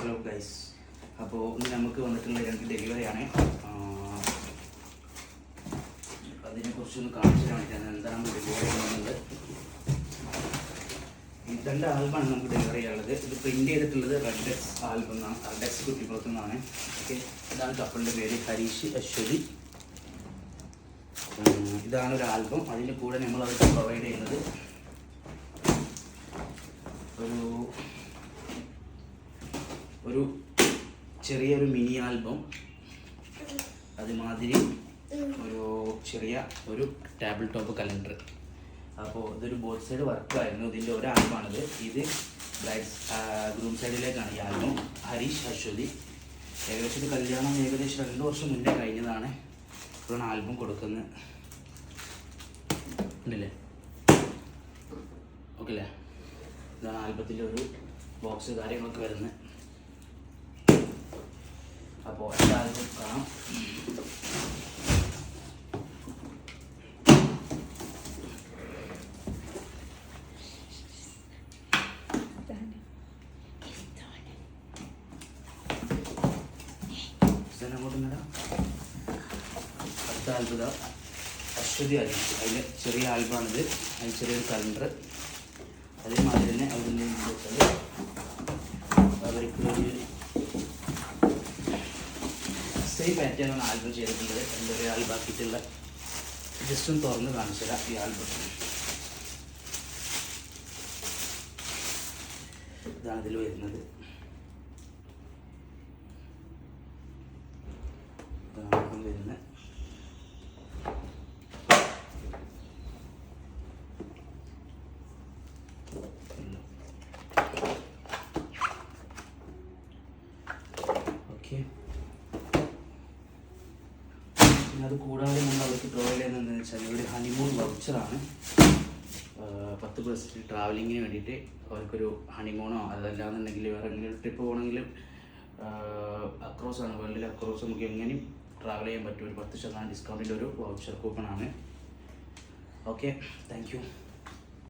Hello guys, അപ്പോൾ ഇന്ന് നമുക്ക് വന്നിട്ടുള്ള 2 ഡെലിവറിയാണ്. അതിനെക്കുറിച്ചൊന്ന് കാണിച്ചു കാണിക്കാൻ എന്താണ് ഡെലിവറി ചെയ്യുന്നത്. ഈ 2 ആൽബമാണ് നമുക്ക് ഡെലിവറി ചെയ്യാനുള്ളത്. ഇത് പ്രിൻ്റ് ചെയ്തിട്ടുള്ളത് റെഡ്ഡെക്സ് ആൽബം എന്നാണ്, റെഡ്ഡെക്സ് കുട്ടിപ്പുറത്തു നിന്നാണ്. ഓക്കെ, ഇതാണ് കപ്പിളിൻ്റെ പേര്, ഹരീഷ് അശ്വതി. ഇതാണ് ഒരു ആൽബം. അതിൻ്റെ കൂടെ നമ്മൾ അവർക്ക് പ്രൊവൈഡ് ചെയ്യുന്നത് ഒരു ചെറിയൊരു മിനി ആൽബം, അതുമാതിരി ഒരു ടേബിൾ ടോപ്പ് കലണ്ടർ. അപ്പോൾ ഇതൊരു ബോത്ത് സൈഡ് വർക്കായിരുന്നു. ഇതിൻ്റെ ഒരു ആൽബമാണിത്. ഇത് ഗ്രൂം സൈഡിലേക്കാണ് ഈ ആൽബം. ഹരീഷ് അശ്വതി. ഏകദേശം ഇത് കല്യാണം 2 വർഷം മുന്നേ കഴിഞ്ഞതാണ്. ഇപ്പോഴാണ് ആൽബം കൊടുക്കുന്നത്. ഉണ്ടല്ലേ? ഓക്കെ അല്ലേ? ഇതാണ് ആൽബത്തിൻ്റെ ഒരു ബോക്സ് കാര്യങ്ങളൊക്കെ വരുന്നത്. അപ്പോൾ എൻ്റെ ആൽബം കാണാം. അങ്ങോട്ട് നേടാം. അടുത്ത ആൽബം അശ്വതി ആയിരിക്കും. അതിൻ്റെ ചെറിയ ആൽബമാണിത്. അതിന് ചെറിയൊരു കലണ്ടർ. അതേമാതിരി തന്നെ അവരുടെ അവർക്ക് സെയിം പാറ്റേണാണ് ആൽബം ചെയ്തിട്ടുള്ളത്. എൻ്റെ ഒരു ആൽബം ആക്കിയിട്ടുള്ള ജസ്റ്റ് ഒന്ന് തുറന്ന് കാണിച്ചു തരാം. ഈ ആൽബം ഇതാണ് ഇതിൽ വരുന്നത്. ഇതാണ് വരുന്നത്. ഓക്കെ, അത് കൂടാതെ നമ്മൾ അവർക്ക് പ്രൊവൈഡ് ചെയ്യുന്നത് എന്താണെന്ന് വെച്ചാൽ ഒരു ഹണിമൂൺ വൗച്ചറാണ്. 10% ട്രാവലിങ്ങിന് വേണ്ടിയിട്ട് അവർക്കൊരു ഹണിമൂണോ അതല്ലാന്നുണ്ടെങ്കിൽ വേറെ എന്തെങ്കിലും ട്രിപ്പ് പോകണമെങ്കിലും അക്രോസാണ്, വേൾഡിൽ അക്രോസ് നമുക്ക് എങ്ങനെയും ട്രാവൽ ചെയ്യാൻ പറ്റും. ഒരു 10% ഡിസ്കൗണ്ടിൻ്റെ ഒരു വൗച്ചർ കൂപ്പണാണ്. Okay, thank U.